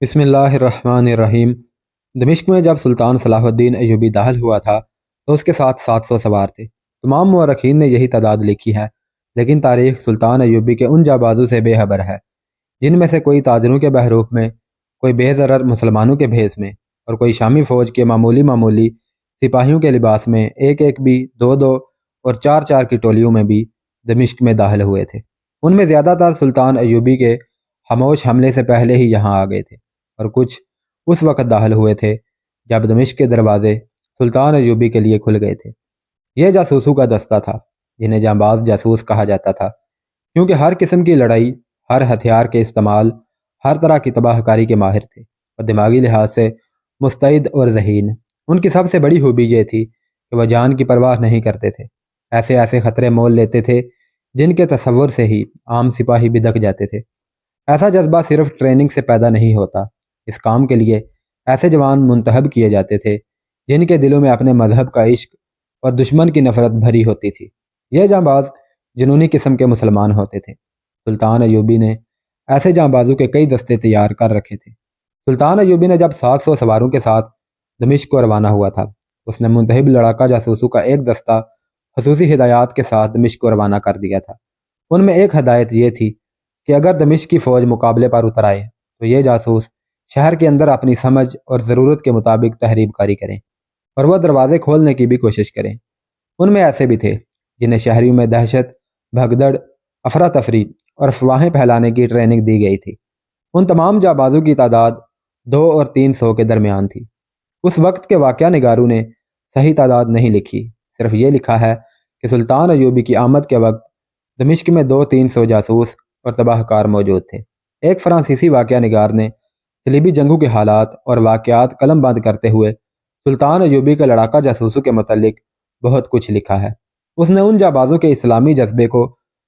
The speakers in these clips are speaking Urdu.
بسم اللہ الرحمن الرحیم۔ دمشق میں جب سلطان صلاح الدین ایوبی داخل ہوا تھا تو اس کے ساتھ 700 سوار تھے۔ تمام مورخین نے یہی تعداد لکھی ہے، لیکن تاریخ سلطان ایوبی کے ان جابازوں سے بے خبر ہے جن میں سے کوئی تاجروں کے بحروف میں، کوئی بے ضرر مسلمانوں کے بھیس میں، اور کوئی شامی فوج کے معمولی سپاہیوں کے لباس میں ایک ایک بھی، دو دو اور چار چار کی ٹولیوں میں بھی دمشق میں داخل ہوئے تھے۔ ان میں زیادہ تر سلطان ایوبی کے خاموش حملے سے پہلے ہی یہاں آ گئے تھے، اور کچھ اس وقت داخل ہوئے تھے جب دمشق کے دروازے سلطان ایوبی کے لیے کھل گئے تھے۔ یہ جاسوسوں کا دستہ تھا جنہیں جانباز جاسوس کہا جاتا تھا، کیونکہ ہر قسم کی لڑائی، ہر ہتھیار کے استعمال، ہر طرح کی تباہ کاری کے ماہر تھے، اور دماغی لحاظ سے مستعد اور ذہین۔ ان کی سب سے بڑی خوبی یہ تھی کہ وہ جان کی پرواہ نہیں کرتے تھے، ایسے خطرے مول لیتے تھے جن کے تصور سے ہی عام سپاہی بدک جاتے تھے۔ ایسا جذبہ صرف ٹریننگ سے پیدا نہیں ہوتا، اس کام کے لیے ایسے جوان منتخب کیے جاتے تھے جن کے دلوں میں اپنے مذہب کا عشق اور دشمن کی نفرت بھری ہوتی تھی۔ یہ جانباز جنونی قسم کے مسلمان ہوتے تھے۔ سلطان ایوبی نے ایسے جانبازوں کے کئی دستے تیار کر رکھے تھے۔ سلطان ایوبی نے جب 700 سواروں کے ساتھ دمشق کو روانہ ہوا تھا، اس نے منتخب لڑاکا جاسوسوں کا ایک دستہ خصوصی ہدایات کے ساتھ دمشق کو روانہ کر دیا تھا۔ ان میں ایک ہدایت یہ تھی کہ اگر دمشق کی فوج مقابلے پر اتر آئے تو یہ جاسوس شہر کے اندر اپنی سمجھ اور ضرورت کے مطابق تحریب کاری کریں، اور وہ دروازے کھولنے کی بھی کوشش کریں۔ ان میں ایسے بھی تھے جنہیں شہریوں میں دہشت، بھگدڑ، افراتفری اور افواہیں پھیلانے کی ٹریننگ دی گئی تھی۔ ان تمام جانبازوں کی تعداد 200 اور 300 کے درمیان تھی۔ اس وقت کے واقعہ نگاروں نے صحیح تعداد نہیں لکھی، صرف یہ لکھا ہے کہ سلطان ایوبی کی آمد کے وقت دمشق میں 200-300 جاسوس اور تباہ کار موجود تھے۔ ایک فرانسیسی واقعہ نگار نے صلیبی جنگوں کے حالات اور واقعات قلم بند کرتے ہوئے سلطان ایوبی کے لڑاکا جاسوسوں کے متعلق بہت کچھ لکھا ہے۔ اس نے ان جانبازوں کے اسلامی جذبے کو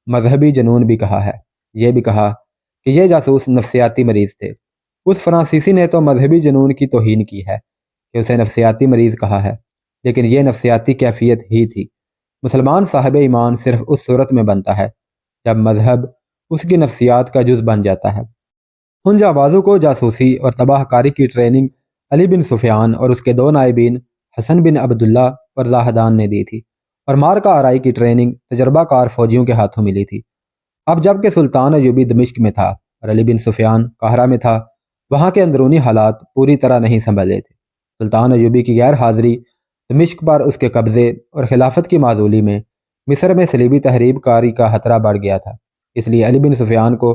مذہبی جنون بھی کہا ہے۔ یہ بھی کہا کہ یہ جاسوس نفسیاتی مریض تھے۔ اس فرانسیسی نے تو مذہبی جنون کی توہین کی ہے کہ اسے نفسیاتی مریض کہا ہے، لیکن یہ نفسیاتی کیفیت ہی تھی۔ مسلمان صاحب ایمان صرف اس صورت میں بنتا ہے جب مذہب اس کی نفسیات کا جز بن جاتا ہے۔ ان جانبازوں کو جاسوسی اور تباہ کاری کی ٹریننگ علی بن سفیان اور اس کے 2 نائبین حسن بن عبداللہ اور زاہدان نے دی تھی، اور مارکا آرائی کی ٹریننگ تجربہ کار فوجیوں کے ہاتھوں ملی تھی۔ اب جب کہ سلطان ایوبی دمشق میں تھا اور علی بن سفیان قاہرہ میں تھا، وہاں کے اندرونی حالات پوری طرح نہیں سنبھلے تھے۔ سلطان ایوبی کی غیر حاضری دمشق پر اس کے قبضے اور خلافت کی معزولی میں مصر میں صلیبی تحریب کاری کا خطرہ بڑھ گیا تھا، اس لیے علی بن سفیان کو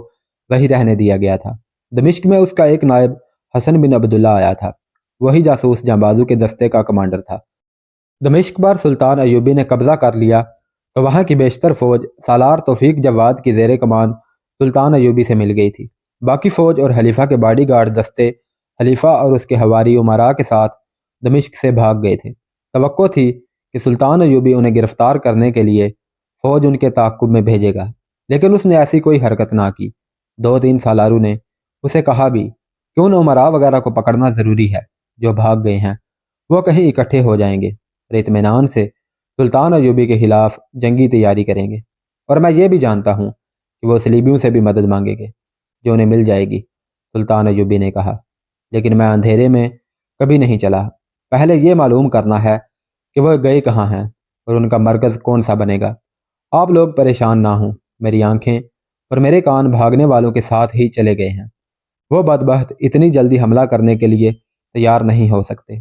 وہی رہنے دیا گیا تھا۔ دمشق میں اس کا ایک نائب حسن بن عبداللہ آیا تھا، وہی جاسوس جانبازوں کے دستے کا کمانڈر تھا۔ دمشق پر سلطان ایوبی نے قبضہ کر لیا تو وہاں کی بیشتر فوج سالار توفیق جواد کی زیر کمان سلطان ایوبی سے مل گئی تھی۔ باقی فوج اور خلیفہ کے باڈی گارڈ دستے خلیفہ اور اس کے حواری امراء کے ساتھ دمشق سے بھاگ گئے تھے۔ توقع تھی کہ سلطان ایوبی انہیں گرفتار کرنے کے لیے فوج ان کے تعاقب میں بھیجے گا، لیکن اس نے ایسی کوئی حرکت نہ کی۔ 2-3 سالاروں نے اسے کہا بھی کہ ان امراء وغیرہ کو پکڑنا ضروری ہے جو بھاگ گئے ہیں، وہ کہیں اکٹھے ہو جائیں گے اور اطمینان سے سلطان ایوبی کے خلاف جنگی تیاری کریں گے، اور میں یہ بھی جانتا ہوں کہ وہ صلیبیوں سے بھی مدد مانگیں گے جو انہیں مل جائے گی۔ سلطان ایوبی نے کہا، لیکن میں اندھیرے میں کبھی نہیں چلا، پہلے یہ معلوم کرنا ہے کہ وہ گئے کہاں ہیں اور ان کا مرکز کون سا بنے گا۔ آپ لوگ پریشان نہ ہوں، میری آنکھیں اور میرے کان بھاگنے والوں کے ساتھ ہی چلے گئے ہیں۔ وہ بدبخت اتنی جلدی حملہ کرنے کے لیے تیار نہیں ہو سکتے۔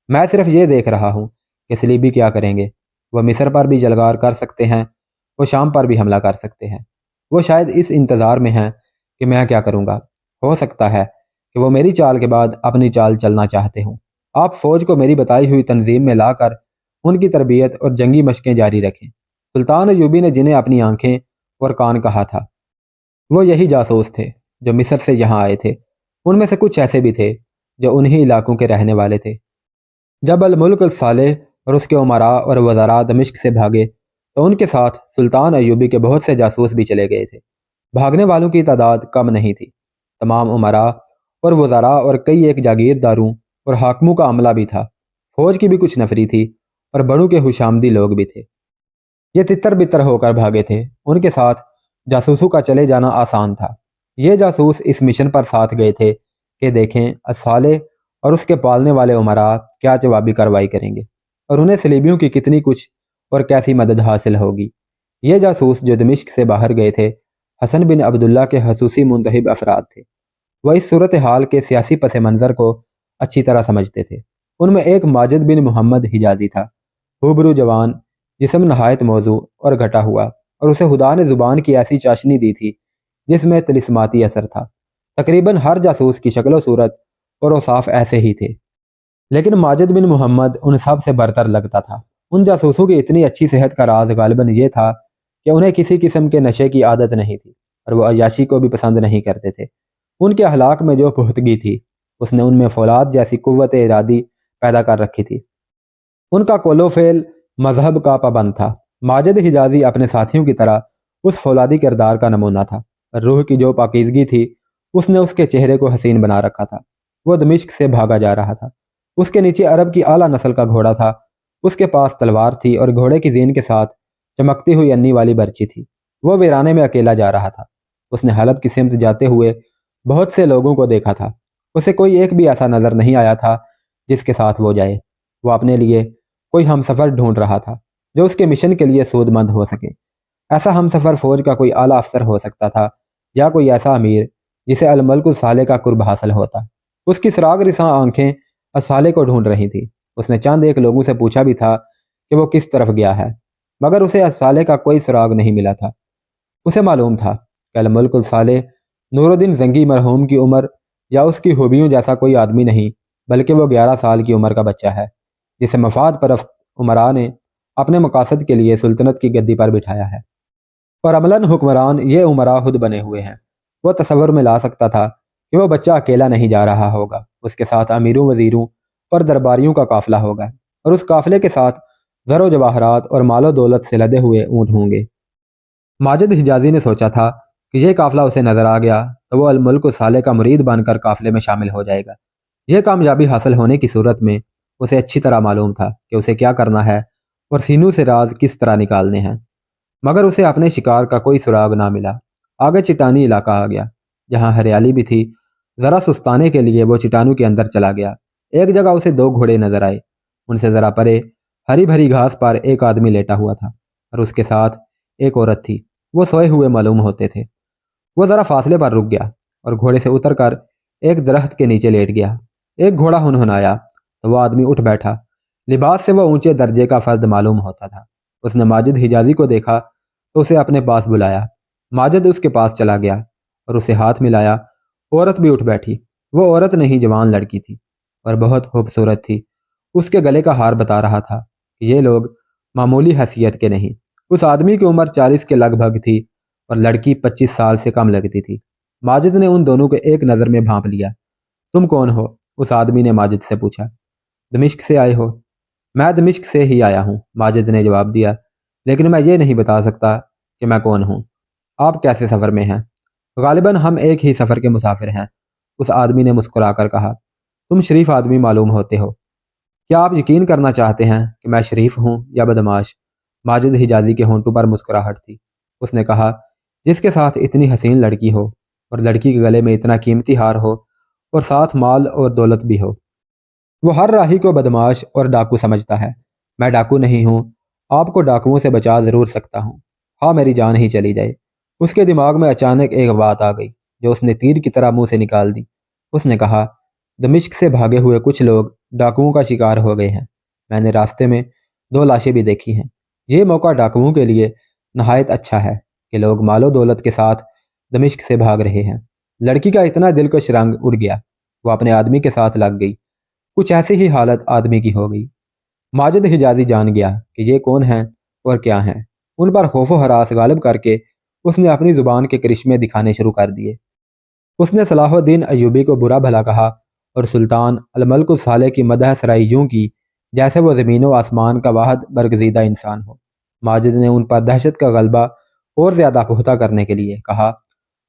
میں صرف یہ دیکھ رہا ہوں کہ صلیبی کیا کریں گے۔ وہ مصر پر بھی جلگار کر سکتے ہیں، وہ شام پر بھی حملہ کر سکتے ہیں۔ وہ شاید اس انتظار میں ہیں کہ میں کیا کروں گا۔ ہو سکتا ہے کہ وہ میری چال کے بعد اپنی چال چلنا چاہتے ہوں۔ آپ فوج کو میری بتائی ہوئی تنظیم میں لا کر ان کی تربیت اور جنگی مشقیں جاری رکھیں۔ سلطان ایوبی نے جنہیں اپنی آنکھیں اور کان کہا تھا، وہ یہی جاسوس تھے جو مصر سے یہاں آئے تھے۔ ان میں سے کچھ ایسے بھی تھے جو انہی علاقوں کے رہنے والے تھے۔ جب الملک الصالح اور اس کے امراء اور وزراء دمشق سے بھاگے تو ان کے ساتھ سلطان ایوبی کے بہت سے جاسوس بھی چلے گئے تھے۔ بھاگنے والوں کی تعداد کم نہیں تھی۔ تمام امراء اور وزراء اور کئی ایک جاگیرداروں اور حاکموں کا عملہ بھی تھا۔ فوج کی بھی کچھ نفری تھی اور بڑوں کے خوشامدی لوگ بھی تھے۔ یہ تتر بتر ہو کر بھاگے تھے۔ ان کے ساتھ جاسوسوں کا چلے جانا آسان تھا۔ یہ جاسوس اس مشن پر ساتھ گئے تھے کہ دیکھیں صالح اور اس کے پالنے والے امراء کیا جوابی کارروائی کریں گے اور انہیں صلیبیوں کی کتنی کچھ اور کیسی مدد حاصل ہوگی۔ یہ جاسوس جو دمشق سے باہر گئے تھے حسن بن عبداللہ کے خصوصی منتخب افراد تھے۔ وہ اس صورتحال کے سیاسی پس منظر کو اچھی طرح سمجھتے تھے۔ ان میں ایک ماجد بن محمد حجازی تھا، ہوبرو جوان، جسم نہایت موضوع اور گھٹا ہوا، اور اسے خدا نے زبان کی ایسی چاشنی دی تھی جس میں طلسماتی اثر تھا۔ تقریباً ہر جاسوس کی شکل و صورت اور اوصاف ایسے ہی تھے، لیکن ماجد بن محمد ان سب سے برتر لگتا تھا۔ ان جاسوسوں کی اتنی اچھی صحت کا راز غالباً یہ تھا کہ انہیں کسی قسم کے نشے کی عادت نہیں تھی اور وہ عیاشی کو بھی پسند نہیں کرتے تھے۔ ان کے اخلاق میں جو پختگی تھی اس نے ان میں فولاد جیسی قوت ارادی پیدا کر رکھی تھی۔ ان کا قول و فعل مذہب کا پابند تھا۔ ماجد حجازی اپنے ساتھیوں کی طرح اس فولادی کردار کا نمونہ تھا۔ روح کی جو پاکیزگی تھی اس نے اس کے چہرے کو حسین بنا رکھا تھا۔ وہ دمشق سے بھاگا جا رہا تھا۔ اس کے نیچے عرب کی اعلیٰ نسل کا گھوڑا تھا۔ اس کے پاس تلوار تھی اور گھوڑے کی زین کے ساتھ چمکتی ہوئی انی والی برچی تھی۔ وہ ویرانے میں اکیلا جا رہا تھا۔ اس نے حلب کی سمت جاتے ہوئے بہت سے لوگوں کو دیکھا تھا۔ اسے کوئی ایک بھی ایسا نظر نہیں آیا تھا جس کے ساتھ وہ جائے۔ وہ اپنے لیے کوئی ہم سفر ڈھونڈ رہا تھا جو اس کے مشن کے لیے سود مند ہو سکے۔ ایسا ہم سفر فوج کا کوئی اعلیٰ افسر ہو سکتا تھا یا کوئی ایسا امیر جسے الملک الصالح کا قرب حاصل ہوتا۔ اس کی سراغ رساں آنکھیں الصالح کو ڈھونڈ رہی تھیں۔ اس نے چند ایک لوگوں سے پوچھا بھی تھا کہ وہ کس طرف گیا ہے، مگر اسے الصالح کا کوئی سراغ نہیں ملا تھا۔ اسے معلوم تھا کہ الملک الصالح نور الدین زنگی مرحوم کی عمر یا اس کی خوبیوں جیسا کوئی آدمی نہیں، بلکہ وہ 11 سال کی عمر کا بچہ ہے جسے مفاد پرست عمراء نے اپنے مقاصد کے لیے سلطنت کی گدی پر بٹھایا ہے، اور عملاً حکمران یہ عمراء خود بنے ہوئے ہیں۔ وہ تصور میں لا سکتا تھا کہ وہ بچہ اکیلا نہیں جا رہا ہوگا، اس کے ساتھ امیروں، وزیروں اور درباریوں کا قافلہ ہوگا، اور اس قافلے کے ساتھ زر و جواہرات اور مال و دولت سے لدے ہوئے اونٹ ہوں گے۔ ماجد حجازی نے سوچا تھا کہ یہ قافلہ اسے نظر آ گیا تو وہ الملک الصالح کا مرید بن کر قافلے میں شامل ہو جائے گا۔ یہ کامیابی حاصل ہونے کی صورت میں اسے اچھی طرح معلوم تھا کہ اسے کیا کرنا ہے اور سینوں سے راز کس طرح نکالنے ہیں، مگر اسے اپنے شکار کا کوئی سراغ نہ ملا۔ آگے چٹانی علاقہ آ گیا جہاں ہریالی بھی تھی۔ ذرا سستانے کے لیے وہ چٹانوں کے اندر چلا گیا۔ ایک جگہ اسے 2 گھوڑے نظر آئے۔ ان سے ذرا پرے ہری بھری گھاس پر ایک آدمی لیٹا ہوا تھا اور اس کے ساتھ ایک عورت تھی۔ وہ سوئے ہوئے معلوم ہوتے تھے۔ وہ ذرا فاصلے پر رک گیا اور گھوڑے سے اتر کر ایک درخت کے نیچے لیٹ گیا۔ ایک گھوڑا ہنہنایا تو وہ آدمی اٹھ بیٹھا۔ لباس سے وہ اونچے درجے کا فرد معلوم ہوتا تھا۔ اس نے ماجد حجازی کو دیکھا تو اسے اپنے پاس بلایا۔ ماجد اس کے پاس چلا گیا اور اسے ہاتھ ملایا۔ عورت بھی اٹھ بیٹھی۔ وہ عورت نہیں، جوان لڑکی تھی اور بہت خوبصورت تھی۔ اس کے گلے کا ہار بتا رہا تھا کہ یہ لوگ معمولی حیثیت کے نہیں۔ اس آدمی کی عمر 40 کے لگ بھگ تھی اور لڑکی 25 سال سے کم لگتی تھی۔ ماجد نے ان دونوں کو ایک نظر میں بھانپ لیا۔ تم کون ہو؟ اس آدمی نے ماجد سے پوچھا۔ دمشق سے آئے ہو؟ میں دمشق سے ہی آیا ہوں، ماجد نے جواب دیا، لیکن میں یہ نہیں بتا سکتا کہ میں کون ہوں۔ آپ کیسے سفر میں ہیں؟ غالباً ہم ایک ہی سفر کے مسافر ہیں، اس آدمی نے مسکرا کر کہا۔ تم شریف آدمی معلوم ہوتے ہو۔ کیا آپ یقین کرنا چاہتے ہیں کہ میں شریف ہوں یا بدمعاش؟ ماجد حجازی کے ہونٹوں پر مسکراہٹ تھی۔ اس نے کہا، جس کے ساتھ اتنی حسین لڑکی ہو اور لڑکی کے گلے میں اتنا قیمتی ہار ہو اور ساتھ مال اور دولت بھی ہو، وہ ہر راہی کو بدمعاش اور ڈاکو سمجھتا ہے۔ میں ڈاکو نہیں ہوں، آپ کو ڈاکوؤں سے بچا ضرور سکتا ہوں، ہاں میری جان ہی چلی جائے۔ اس کے دماغ میں اچانک ایک بات آ گئی جو اس نے تیر کی طرح منہ سے نکال دی۔ اس نے کہا، دمشق سے بھاگے ہوئے کچھ لوگ ڈاکوؤں کا شکار ہو گئے ہیں۔ میں نے راستے میں 2 لاشیں بھی دیکھی ہیں۔ یہ موقع ڈاکوؤں کے لیے نہایت اچھا ہے کہ لوگ مال و دولت کے ساتھ دمشق سے بھاگ رہے ہیں۔ لڑکی کا اتنا دلکش رنگ اڑ گیا، وہ اپنے آدمی کے ساتھ لگ گئی۔ کچھ ایسی ہی حالت آدمی کی ہو گئی۔ ماجد حجازی جان گیا کہ یہ کون ہیں اور کیا ہیں۔ ان پر خوف و ہراس غالب کر کے اس نے اپنی زبان کے کرشمے دکھانے شروع کر دیے۔ اس نے صلاح الدین ایوبی کو برا بھلا کہا اور سلطان الملک الصالح کی مدح سرائی یوں کی جیسے وہ زمین و آسمان کا واحد برگزیدہ انسان ہو۔ ماجد نے ان پر دہشت کا غلبہ اور زیادہ پختہ کرنے کے لیے کہا،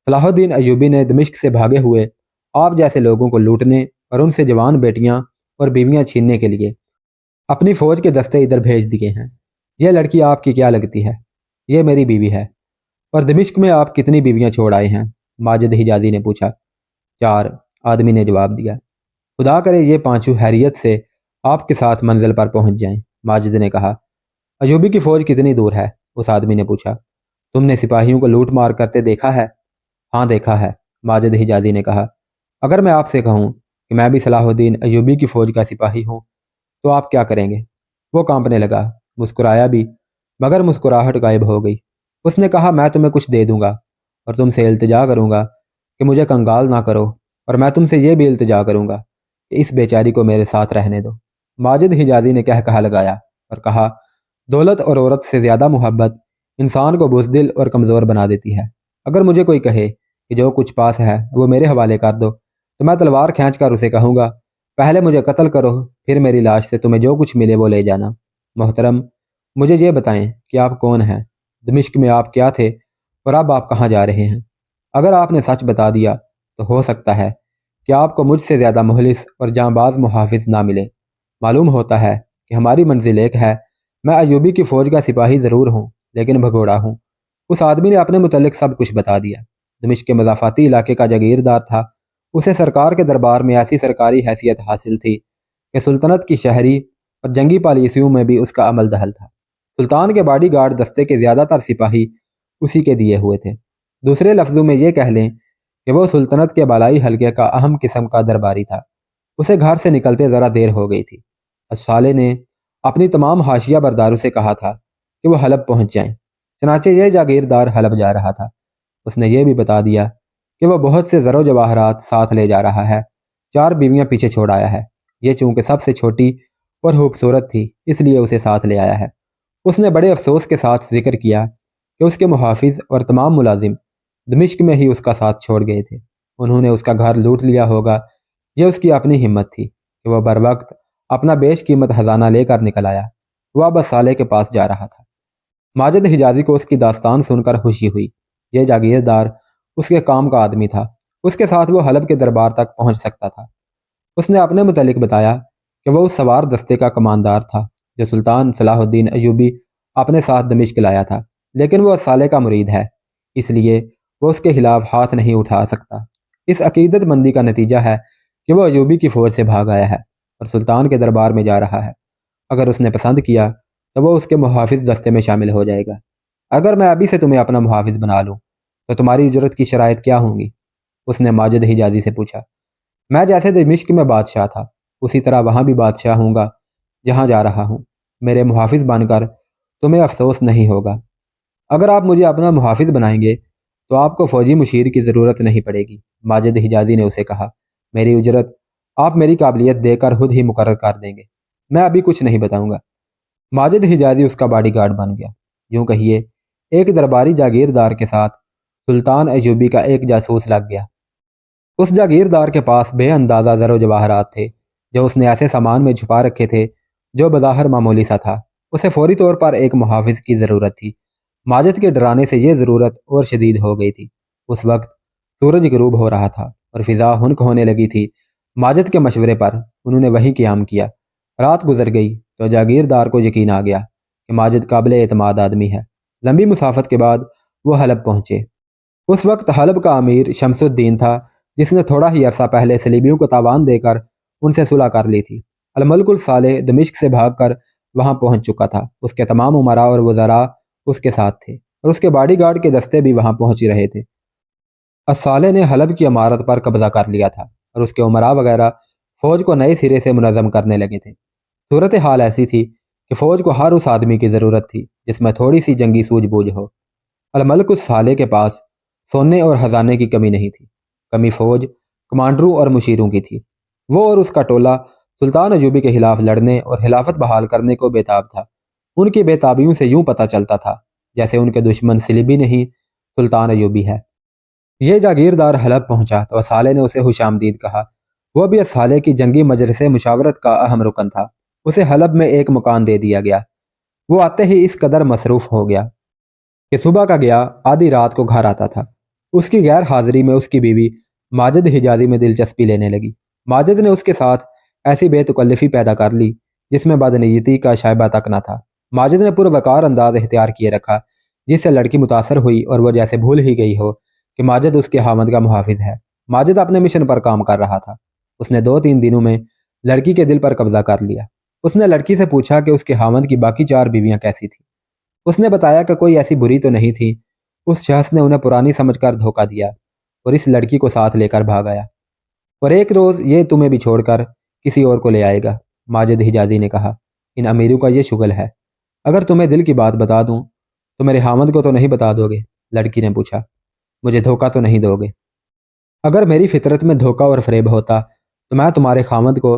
صلاح الدین ایوبی نے دمشق سے بھاگے ہوئے آپ جیسے لوگوں کو لوٹنے اور ان سے جوان بیٹیاں اور بیویاں چھیننے کے لیے اپنی فوج کے دستے ادھر بھیج دیے ہیں۔ یہ لڑکی آپ کی کیا لگتی ہے؟ یہ میری بیوی ہے۔ اور دمشق میں آپ کتنی بیویاں چھوڑ آئے ہیں؟ ماجد حجازی نے پوچھا۔ 4۔ آدمی نے جواب دیا۔ خدا کرے یہ پانچوں خیریت سے آپ کے ساتھ منزل پر پہنچ جائیں، ماجد نے کہا۔ ایوبی کی فوج کتنی دور ہے؟ اس آدمی نے پوچھا۔ تم نے سپاہیوں کو لوٹ مار کرتے دیکھا ہے؟ ہاں دیکھا ہے، ماجد حجازی نے کہا۔ اگر میں آپ سے کہوں کہ میں بھی صلاح الدین ایوبی کی فوج کا سپاہی ہوں تو آپ کیا کریں گے؟ وہ کانپنے لگا، مسکرایا بھی، مگر مسکراہٹ غائب ہو گئی۔ اس نے کہا، میں تمہیں کچھ دے دوں گا اور تم سے التجا کروں گا کہ مجھے کنگال نہ کرو، اور میں تم سے یہ بھی التجا کروں گا کہ اس بیچاری کو میرے ساتھ رہنے دو۔ ماجد حجازی نے کہا لگایا اور کہا، دولت اور عورت سے زیادہ محبت انسان کو بزدل اور کمزور بنا دیتی ہے۔ اگر مجھے کوئی کہے کہ جو کچھ پاس ہے وہ میرے حوالے کر دو تو میں تلوار کھینچ کر اسے کہوں گا، پہلے مجھے قتل کرو، پھر میری لاش سے تمہیں جو کچھ ملے وہ لے جانا۔ محترم، مجھے یہ بتائیں کہ آپ کون ہیں؟ دمشق میں آپ کیا تھے اور اب آپ کہاں جا رہے ہیں؟ اگر آپ نے سچ بتا دیا تو ہو سکتا ہے کہ آپ کو مجھ سے زیادہ مخلص اور جاں باز محافظ نہ ملے۔ معلوم ہوتا ہے کہ ہماری منزل ایک ہے۔ میں ایوبی کی فوج کا سپاہی ضرور ہوں لیکن بھگوڑا ہوں۔ اس آدمی نے اپنے متعلق سب کچھ بتا دیا۔ دمشق کے مضافاتی علاقے کا جاگیردار تھا۔ اسے سرکار کے دربار میں ایسی سرکاری حیثیت حاصل تھی کہ سلطنت کی شہری اور جنگی پالیسیوں میں بھی اس کا عمل دخل تھا۔ سلطان کے باڈی گارڈ دستے کے زیادہ تر سپاہی اسی کے دیے ہوئے تھے۔ دوسرے لفظوں میں یہ کہہ لیں کہ وہ سلطنت کے بالائی حلقے کا اہم قسم کا درباری تھا۔ اسے گھر سے نکلتے ذرا دیر ہو گئی تھی۔ الصالح نے اپنی تمام حاشیہ برداروں سے کہا تھا کہ وہ حلب پہنچ جائیں۔ چنانچہ یہ جاگیردار حلب جا رہا تھا۔ اس نے یہ بھی بتا دیا کہ وہ بہت سے زر و جواہرات ساتھ لے جا رہا ہے۔ 4 بیویاں پیچھے چھوڑ آیا ہے۔ یہ چونکہ سب سے چھوٹی اور خوبصورت تھی اس لیے اسے ساتھ لے آیا ہے۔ اس نے بڑے افسوس کے ساتھ ذکر کیا کہ اس کے محافظ اور تمام ملازم دمشق میں ہی اس کا ساتھ چھوڑ گئے تھے۔ انہوں نے اس کا گھر لوٹ لیا ہوگا۔ یہ اس کی اپنی ہمت تھی کہ وہ بر وقت اپنا بیش قیمت خزانہ لے کر نکل آیا۔ وہ اب الصالح کے پاس جا رہا تھا۔ ماجد حجازی کو اس کی داستان سن کر خوشی ہوئی۔ یہ جاگیردار اس کے کام کا آدمی تھا۔ اس کے ساتھ وہ حلب کے دربار تک پہنچ سکتا تھا۔ اس نے اپنے متعلق بتایا کہ وہ اس سوار دستے کا کماندار تھا جو سلطان صلاح الدین ایوبی اپنے ساتھ دمشق لایا تھا، لیکن وہ الصالح کا مرید ہے، اس لیے وہ اس کے خلاف ہاتھ نہیں اٹھا سکتا۔ اس عقیدت مندی کا نتیجہ ہے کہ وہ ایوبی کی فوج سے بھاگ آیا ہے اور سلطان کے دربار میں جا رہا ہے۔ اگر اس نے پسند کیا تو وہ اس کے محافظ دستے میں شامل ہو جائے گا۔ اگر میں ابھی سے تمہیں اپنا محافظ بنا لوں تو تمہاری اجرت کی شرائط کیا ہوں گی؟ اس نے ماجد حجازی سے پوچھا۔ میں جیسے دمشق میں بادشاہ تھا اسی طرح وہاں بھی بادشاہ ہوں گا جہاں جا رہا ہوں۔ میرے محافظ بن کر تمہیں افسوس نہیں ہوگا۔ اگر آپ مجھے اپنا محافظ بنائیں گے تو آپ کو فوجی مشیر کی ضرورت نہیں پڑے گی، ماجد حجازی نے اسے کہا۔ میری اجرت آپ میری قابلیت دے کر خود ہی مقرر کر دیں گے۔ میں ابھی کچھ نہیں بتاؤں گا۔ ماجد حجازی اس کا باڈی گارڈ بن گیا، یوں کہیے ایک درباری جاگیردار کے ساتھ سلطان ایوبی کا ایک جاسوس لگ گیا۔ اس جاگیردار کے پاس بے اندازہ زر و جواہرات تھے جو اس نے ایسے سامان میں چھپا رکھے تھے جو بظاہر معمولی سا تھا۔ اسے فوری طور پر ایک محافظ کی ضرورت تھی۔ ماجد کے ڈرانے سے یہ ضرورت اور شدید ہو گئی تھی۔ اس وقت سورج غروب ہو رہا تھا اور فضا خنک ہونے لگی تھی۔ ماجد کے مشورے پر انہوں نے وہی قیام کیا۔ رات گزر گئی تو جاگیردار کو یقین آ گیا کہ ماجد قابل اعتماد آدمی ہے۔ لمبی مسافت کے بعد وہ حلب پہنچے۔ اس وقت حلب کا امیر شمس الدین تھا جس نے تھوڑا ہی عرصہ پہلے صلیبیوں کو تاوان دے کر ان سے صلح کر لی تھی۔ الملک الصالح دمشق سے بھاگ کر وہاں پہنچ چکا تھا۔ اس کے تمام امراء اور وزراء اس کے ساتھ تھے اور اس کے باڈی گارڈ کے دستے بھی وہاں پہنچ رہے تھے۔ الصالح نے حلب کی عمارت پر قبضہ کر لیا تھا اور اس کے امراء وغیرہ فوج کو نئے سرے سے منظم کرنے لگے تھے۔ صورتحال ایسی تھی کہ فوج کو ہر اس آدمی کی ضرورت تھی جس میں تھوڑی سی جنگی سوجھ بوجھ ہو۔ الملک الصالح کے پاس سونے اور خزانے کی کمی نہیں تھی، کمی فوج، کمانڈروں اور مشیروں کی تھی۔ وہ اور اس کا ٹولہ سلطان ایوبی کے خلاف لڑنے اور خلافت بحال کرنے کو بےتاب تھا۔ ان کی بےتابیوں سے یوں پتہ چلتا تھا جیسے ان کے دشمن صلیبی نہیں سلطان ایوبی ہے۔ یہ جاگیردار حلب پہنچا تو الصالح نے اسے خوش آمدید کہا۔ وہ بھی الصالح کی جنگی مجلس مشاورت کا اہم رکن تھا۔ اسے حلب میں ایک مکان دے دیا گیا۔ وہ آتے ہی اس قدر مصروف ہو گیا کہ صبح کا گیا آدھی رات کو گھر آتا تھا۔ اس کی غیر حاضری میں اس کی بیوی ماجد حجازی میں دلچسپی لینے لگی۔ ماجد نے اس کے ساتھ ایسی بے تکلفی پیدا کر لی جس میں بدنیتی کا شائبہ تک نہ تھا۔ ماجد نے پروقار انداز اختیار کیے رکھا جس سے لڑکی متاثر ہوئی اور وہ جیسے بھول ہی گئی ہو کہ ماجد اس کے خاوند کا محافظ ہے۔ ماجد اپنے مشن پر کام کر رہا تھا۔ اس نے 2-3 دنوں میں لڑکی کے دل پر قبضہ کر لیا۔ اس نے لڑکی سے پوچھا کہ اس کے خاوند کی باقی 4 بیویاں کیسی تھیں۔ اس نے بتایا کہ کوئی ایسی بری تو نہیں تھی۔ اس شخص نے انہیں پرانی سمجھ کر دھوکہ دیا اور اس لڑکی کو ساتھ لے کر بھاگ آیا، اور ایک روز یہ تمہیں بھی چھوڑ کر کسی اور کو لے آئے گا۔ ماجد حجازی نے کہا، ان امیروں کا یہ شغل ہے۔ اگر تمہیں دل کی بات بتا دوں تو میرے خاوند کو تو نہیں بتا دو گے؟ لڑکی نے پوچھا۔ مجھے دھوکہ تو نہیں دو گے؟ اگر میری فطرت میں دھوکہ اور فریب ہوتا تو میں تمہارے خاوند کو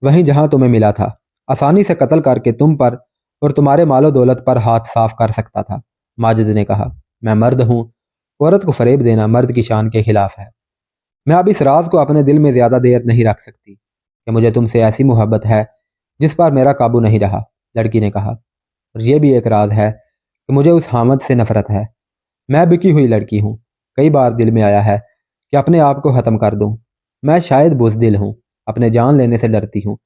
وہیں جہاں تمہیں ملا تھا آسانی سے قتل کر کے تم پر اور تمہارے مال و دولت پر ہاتھ صاف کر سکتا تھا۔ ماجد نے کہا، میں مرد ہوں، عورت کو فریب دینا مرد کی شان کے خلاف ہے۔ میں اب اس راز کو اپنے دل میں زیادہ دیر نہیں رکھ سکتی کہ مجھے تم سے ایسی محبت ہے جس پر میرا قابو نہیں رہا، لڑکی نے کہا، اور یہ بھی ایک راز ہے کہ مجھے اس حامد سے نفرت ہے۔ میں بکی ہوئی لڑکی ہوں، کئی بار دل میں آیا ہے کہ اپنے آپ کو ختم کر دوں۔ میں شاید بزدل ہوں، اپنے جان لینے سے ڈرتی ہوں۔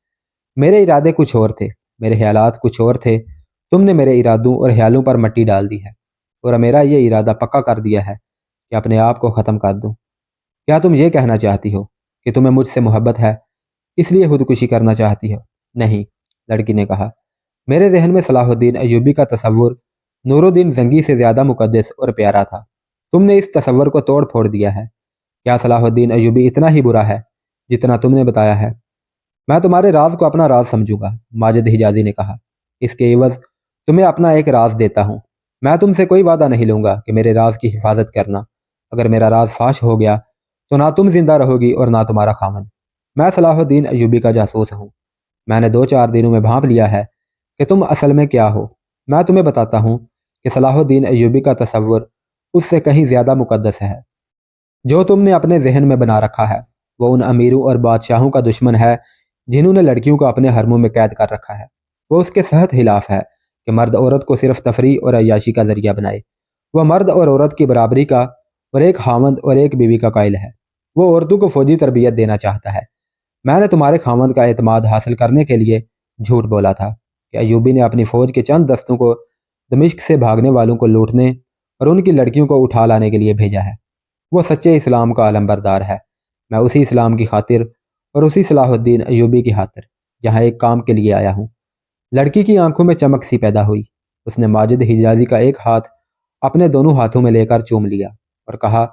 میرے ارادے کچھ اور تھے، میرے خیالات کچھ اور تھے۔ تم نے میرے ارادوں اور خیالوں پر مٹی ڈال دی ہے، اور میرا یہ ارادہ پکا کر دیا ہے کہ اپنے آپ کو ختم کر دوں۔ کیا تم یہ کہنا چاہتی ہو کہ تمہیں مجھ سے محبت ہے اس لیے خودکشی کرنا چاہتی ہو؟ نہیں، لڑکی نے کہا، میرے ذہن میں صلاح الدین ایوبی کا تصور نور الدین زنگی سے زیادہ مقدس اور پیارا تھا۔ تم نے اس تصور کو توڑ پھوڑ دیا ہے۔ کیا صلاح الدین ایوبی اتنا ہی برا ہے جتنا تم نے بتایا ہے؟ میں تمہارے راز کو اپنا راز سمجھوں گا، ماجد حجازی نے کہا۔ اس کے عوض تمہیں اپنا ایک راز دیتا ہوں۔ میں تم سے کوئی وعدہ نہیں لوں گا کہ میرے راز کی حفاظت کرنا۔ اگر میرا راز فاش ہو گیا تو نہ تم زندہ رہو گی اور نہ تمہارا خاوند۔ میں صلاح الدین ایوبی کا جاسوس ہوں۔ میں نے 2-4 دنوں میں بھانپ لیا ہے کہ تم اصل میں کیا ہو۔ میں تمہیں بتاتا ہوں کہ صلاح الدین ایوبی کا تصور اس سے کہیں زیادہ مقدس ہے۔ جو تم نے اپنے ذہن میں بنا رکھا ہے وہ ان امیروں اور بادشاہوں کا دشمن ہے جنہوں نے لڑکیوں کو اپنے حرموں میں قید کر رکھا ہے۔ وہ اس کے صحت خلاف ہے کہ مرد عورت کو صرف تفریح اور عیاشی کا ذریعہ بنائے۔ وہ مرد اور عورت کی برابری کا اور ایک خاوند اور ایک بیوی کا قائل ہے۔ وہ عورتوں کو فوجی تربیت دینا چاہتا ہے۔ میں نے تمہارے خاوند کا اعتماد حاصل کرنے کے لیے جھوٹ بولا تھا کہ ایوبی نے اپنی فوج کے چند دستوں کو دمشق سے بھاگنے والوں کو لوٹنے اور ان کی لڑکیوں کو اٹھا لانے کے لیے بھیجا ہے۔ وہ سچے اسلام کا علمبردار ہے۔ میں اسی اسلام کی خاطر اور اسی صلاح الدین ایوبی کی خاطر یہاں ایک کام کے لیے آیا ہوں۔ لڑکی کی آنکھوں میں چمک سی پیدا ہوئی۔ اس نے ماجد حجازی کا ایک ہاتھ اپنے دونوں ہاتھوں میں لے کر چوم لیا اور کہا،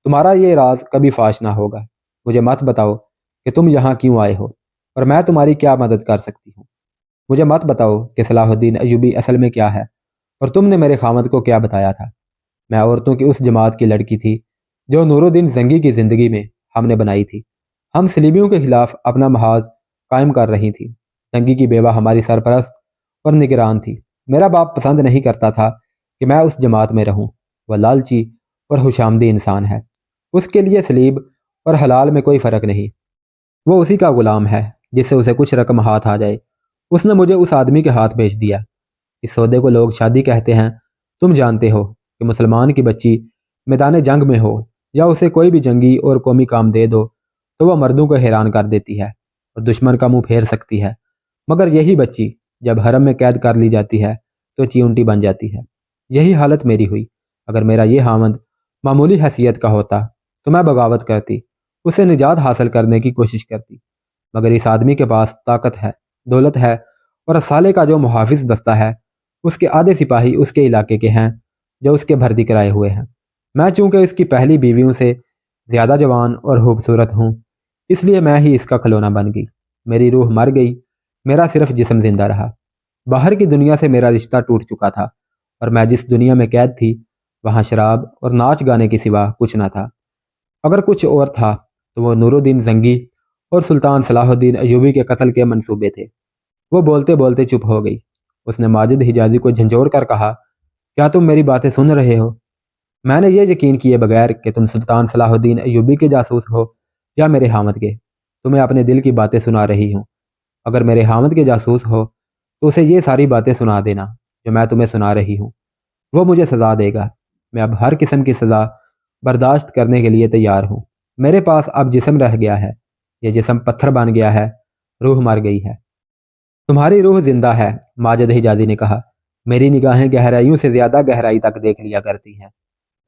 تمہارا یہ راز کبھی فاش نہ ہوگا۔ مجھے مت بتاؤ کہ تم یہاں کیوں آئے ہو اور میں تمہاری کیا مدد کر سکتی ہوں۔ مجھے مت بتاؤ کہ صلاح الدین ایوبی اصل میں کیا ہے اور تم نے میرے خاوند کو کیا بتایا تھا۔ میں عورتوں کی اس جماعت کی لڑکی تھی جو نور الدین زنگی کی زندگی میں ہم نے بنائی تھی۔ ہم صلیبیوں کے خلاف اپنا محاذ قائم کر رہی تھی۔ زنگی کی بیوہ ہماری سرپرست اور نگران تھی۔ میرا باپ پسند نہیں کرتا تھا کہ میں اس جماعت میں رہوں۔ وہ لالچی اور خوشامدی انسان ہے۔ اس کے لیے صلیب اور حلال میں کوئی فرق نہیں۔ وہ اسی کا غلام ہے جس سے اسے کچھ رقم ہاتھ آ جائے۔ اس نے مجھے اس آدمی کے ہاتھ بھیج دیا۔ اس سودے کو لوگ شادی کہتے ہیں۔ تم جانتے ہو کہ مسلمان کی بچی میدان جنگ میں ہو یا اسے کوئی بھی جنگی اور قومی کام دے دو تو وہ مردوں کو حیران کر دیتی ہے اور دشمن کا منہ پھیر سکتی ہے، مگر یہی بچی جب حرم میں قید کر لی جاتی ہے تو چیونٹی بن جاتی ہے۔ یہی حالت میری ہوئی۔ اگر میرا یہ خاوند معمولی حیثیت کا ہوتا تو میں بغاوت کرتی، اسے نجات حاصل کرنے کی کوشش کرتی، مگر اس آدمی کے پاس طاقت ہے، دولت ہے اور سالے کا جو محافظ دستہ ہے اس کے آدھے سپاہی اس کے علاقے کے ہیں جو اس کے بھردی کرائے ہوئے ہیں۔ میں چونکہ اس کی پہلی بیویوں سے زیادہ جوان اور خوبصورت ہوں اس لیے میں ہی اس کا کھلونا بن گئی۔ میری روح مر گئی، میرا صرف جسم زندہ رہا۔ باہر کی دنیا سے میرا رشتہ ٹوٹ چکا تھا اور میں جس دنیا میں قید تھی وہاں شراب اور ناچ گانے کے سوا کچھ نہ تھا۔ اگر کچھ اور تھا تو وہ نور الدین زنگی اور سلطان صلاح الدین ایوبی کے قتل کے منصوبے تھے۔ وہ بولتے بولتے چپ ہو گئی۔ اس نے ماجد حجازی کو جھنجھوڑ کر کہا، کیا تم میری باتیں سن رہے ہو؟ میں نے یہ یقین کیے بغیر کہ تم سلطان صلاح الدین ایوبی کے جاسوس ہو یا میرے خاوند کے، تمہیں اپنے دل کی باتیں سنا رہی ہوں۔ اگر میرے خاوند کے جاسوس ہو تو اسے یہ ساری باتیں سنا دینا جو میں تمہیں سنا رہی ہوں۔ وہ مجھے سزا دے گا۔ میں اب ہر قسم کی سزا برداشت کرنے کے لیے تیار ہوں۔ میرے پاس اب جسم رہ گیا ہے، یہ جسم پتھر بن گیا ہے، روح مر گئی ہے۔ تمہاری روح زندہ ہے، ماجد حجازی نے کہا۔ میری نگاہیں گہرائیوں سے زیادہ گہرائی تک دیکھ لیا کرتی ہیں۔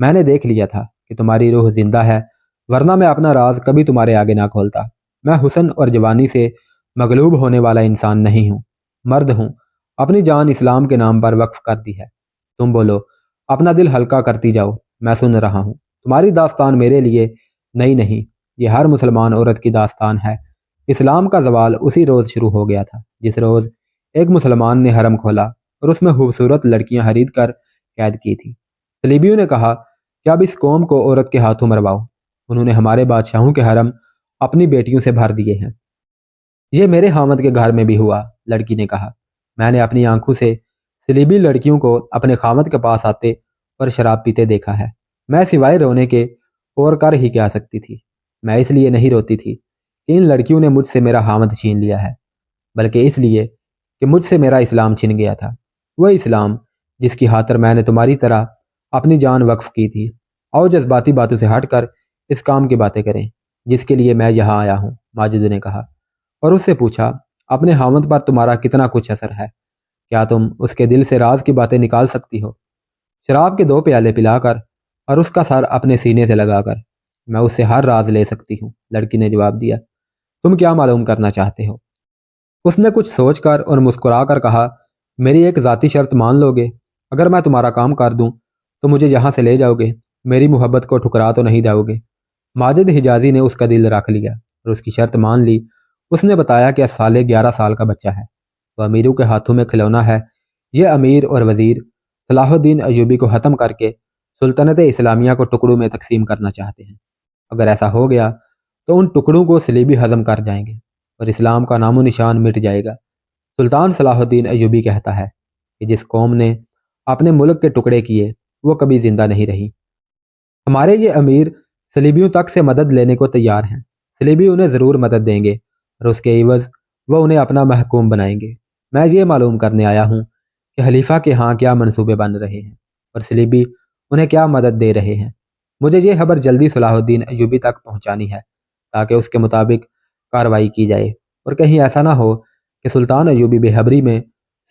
میں نے دیکھ لیا تھا کہ تمہاری روح زندہ ہے ورنہ میں اپنا راز کبھی تمہارے آگے نہ کھولتا۔ میں حسن اور جوانی سے مغلوب ہونے والا انسان نہیں ہوں، مرد ہوں، اپنی جان اسلام کے نام پر وقف کر دی ہے۔ تم بولو، اپنا دل ہلکا کرتی جاؤ، میں سن رہا ہوں۔ تمہاری داستان میرے لیے نئی نہیں، یہ ہر مسلمان عورت کی داستان ہے۔ اسلام کا زوال اسی روز شروع ہو گیا تھا جس روز ایک مسلمان نے حرم کھولا اور اس میں خوبصورت لڑکیاں خرید کر قید کی تھیں۔ صلیبیوں نے کہا کہ اب اس قوم کو عورت کے ہاتھوں مرواؤ۔ انہوں نے ہمارے بادشاہوں کے حرم اپنی بیٹیوں سے بھر دیے ہیں۔ یہ میرے حامد کے گھر میں بھی ہوا، لڑکی نے کہا۔ میں نے اپنی آنکھوں سے صلیبی لڑکیوں کو اپنے خامد کے پاس آتے اور شراب پیتے دیکھا ہے۔ میں سوائے رونے کے اور کر ہی کیا سکتی تھی؟ میں اس لیے نہیں روتی تھی کہ ان لڑکیوں نے مجھ سے میرا حامد چھین لیا ہے، بلکہ اس لیے کہ مجھ سے میرا اسلام چھن گیا تھا، وہ اسلام جس کی خاطر میں نے تمہاری طرح اپنی جان وقف کی تھی۔ آؤ جذباتی باتوں سے ہٹ کر اس کام کی باتیں کریں جس کے لیے میں یہاں آیا ہوں، ماجد نے کہا، اور اس سے پوچھا اپنے حامد پر تمہارا کتنا کچھ اثر ہے؟ کیا تم اس کے دل سے راز کی باتیں نکال سکتی ہو؟ شراب کے 2 پیالے پلا کر اور اس کا سر اپنے سینے سے لگا کر میں اس سے ہر راز لے سکتی ہوں، لڑکی نے جواب دیا۔ تم کیا معلوم کرنا چاہتے ہو؟ اس نے کچھ سوچ کر اور مسکرا کر کہا، میری ایک ذاتی شرط مان لو گے؟ اگر میں تمہارا کام کر دوں تو مجھے یہاں سے لے جاؤ گے، میری محبت کو ٹھکرا تو نہیں جاؤ گے؟ ماجد حجازی نے اس کا دل رکھ لیا اور اس کی شرط مان لی۔ اس نے بتایا کہ سالے 11 سال کا بچہ ہے، وہ امیروں کے ہاتھوں میں کھلونا ہے۔ یہ امیر اور وزیر صلاح الدین ایوبی کو ختم کر کے سلطنت اسلامیہ کو ٹکڑوں میں تقسیم کرنا چاہتے ہیں۔ اگر ایسا ہو گیا تو ان ٹکڑوں کو صلیبی ہضم کر جائیں گے اور اسلام کا نام و نشان مٹ جائے گا۔ سلطان صلاح الدین ایوبی کہتا ہے کہ جس قوم نے اپنے ملک کے ٹکڑے کیے وہ کبھی زندہ نہیں رہی۔ ہمارے یہ امیر صلیبیوں تک سے مدد لینے کو تیار ہیں، صلیبی انہیں ضرور مدد دیں گے اور اس کے عوض وہ انہیں اپنا محکوم بنائیں گے۔ میں یہ معلوم کرنے آیا ہوں کہ خلیفہ کے ہاں کیا منصوبے بن رہے ہیں اور صلیبی انہیں کیا مدد دے رہے ہیں۔ مجھے یہ خبر جلدی صلاح الدین ایوبی تک پہنچانی ہے تاکہ اس کے مطابق کارروائی کی جائے اور کہیں ایسا نہ ہو کہ سلطان ایوبی بے خبری میں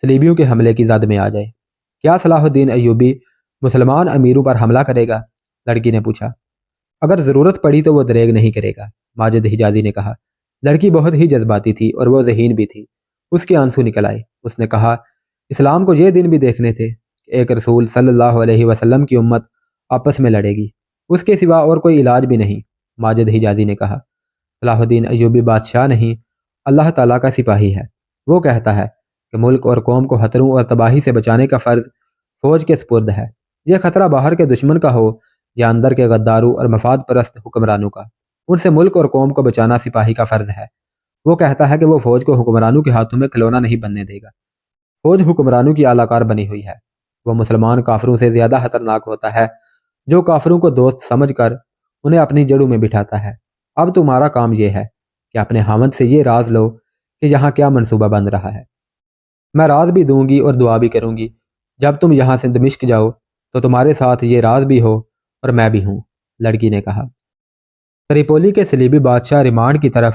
صلیبیوں کے حملے کی زد میں آ جائے۔ کیا صلاح الدین ایوبی مسلمان امیروں پر حملہ کرے گا؟ لڑکی نے پوچھا۔ اگر ضرورت پڑی تو وہ دریغ نہیں کرے گا، ماجد حجازی نے کہا۔ لڑکی بہت ہی جذباتی تھی اور وہ ذہین بھی تھی۔ اس کے آنسو نکل آئے۔ اس نے کہا، اسلام کو یہ دن بھی دیکھنے تھے کہ ایک رسول صلی اللہ علیہ وسلم کی امت آپس میں لڑے گی، اس کے سوا اور کوئی علاج بھی نہیں، ماجد حجازی نے کہا۔ صلاح الدین ایوبی بادشاہ نہیں، اللہ تعالیٰ کا سپاہی ہے۔ وہ کہتا ہے کہ ملک اور قوم کو خطروں اور تباہی سے بچانے کا فرض فوج کے سپرد ہے۔ یہ خطرہ باہر کے دشمن کا ہو یا اندر کے غداروں اور مفاد پرست حکمرانوں کا، ان سے ملک اور قوم کو بچانا سپاہی کا فرض ہے۔ وہ کہتا ہے کہ وہ فوج کو حکمرانوں کے ہاتھوں میں کھلونا نہیں بننے دے گا۔ فوج حکمرانوں کی اعلی کار بنی ہوئی ہے۔ وہ مسلمان کافروں سے زیادہ خطرناک ہوتا ہے جو کافروں کو دوست سمجھ کر انہیں اپنی جڑوں میں بٹھاتا ہے۔ اب تمہارا کام یہ ہے کہ اپنے حامد سے یہ راز لو کہ یہاں کیا منصوبہ بن رہا ہے۔ میں راز بھی دوں گی اور دعا بھی کروں گی۔ جب تم یہاں سے دمشق جاؤ تو تمہارے ساتھ یہ راز بھی ہو اور میں بھی ہوں، لڑکی نے کہا۔ تریپولی کے صلیبی بادشاہ ریمانڈ کی طرف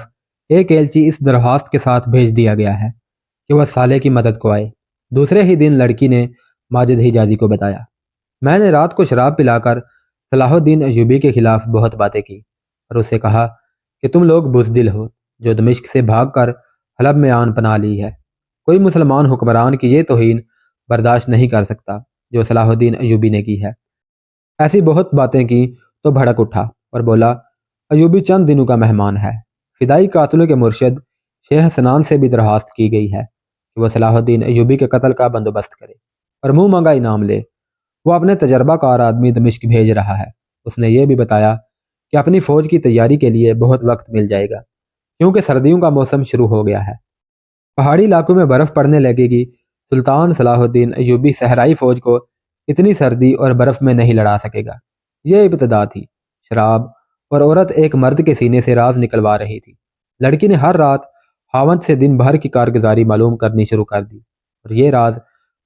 ایک ایلچی اس درخواست کے ساتھ بھیج دیا گیا ہے کہ وہ سالے کی مدد کو آئے۔ دوسرے ہی دن لڑکی نے ماجد حجازی کو بتایا، میں نے رات کو شراب پلا کر صلاح الدین ایوبی کے خلاف بہت باتیں کی اور اس سے کہا کہ تم لوگ بزدل ہو جو دمشق سے بھاگ کر حلب میں آن پناہ لی ہے۔ کوئی مسلمان حکمران کی یہ توہین برداشت نہیں کر سکتا جو صلاح الدین ایوبی نے کی ہے۔ ایسی بہت باتیں کی تو بھڑک اٹھا اور بولا، ایوبی چند دنوں کا مہمان ہے۔ فدائی قاتلوں کے مرشد شیخ سنان سے بھی درخواست کی گئی ہے کہ وہ صلاح الدین ایوبی کے قتل کا بندوبست کرے اور منہ مانگا انعام لے۔ وہ اپنے تجربہ کار آدمی دمشق بھیج رہا ہے۔ اس نے یہ بھی بتایا کہ اپنی فوج کی تیاری کے لیے بہت وقت مل جائے گا کیونکہ سردیوں کا موسم شروع ہو گیا ہے۔ پہاڑی علاقوں میں برف پڑنے لگے گی۔ سلطان صلاح الدین ایوبی صحرائی فوج کو اتنی سردی اور برف میں نہیں لڑا سکے گا۔ یہ ابتدا تھی۔ شراب اور عورت ایک مرد کے سینے سے راز نکلوا رہی تھی۔ لڑکی نے ہر رات خاوند سے دن بھر کی کارگزاری معلوم کرنی شروع کر دی اور یہ راز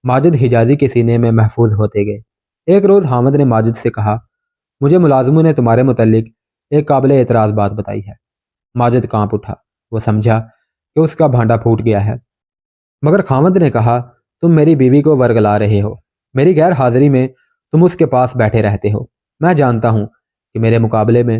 ماجد حجازی کے سینے میں محفوظ ہوتے گئے۔ ایک روز حامد نے ماجد سے کہا، مجھے ملازموں نے تمہارے متعلق ایک قابل اعتراض بات بتائی ہے۔ ماجد کانپ اٹھا۔ وہ سمجھا کہ اس کا بھانڈا پھوٹ گیا ہے، مگر خامد نے کہا، تم میری بیوی کو ورگلا رہے ہو، میری غیر حاضری میں تم اس کے پاس بیٹھے رہتے ہو۔ میں جانتا ہوں کہ میرے مقابلے میں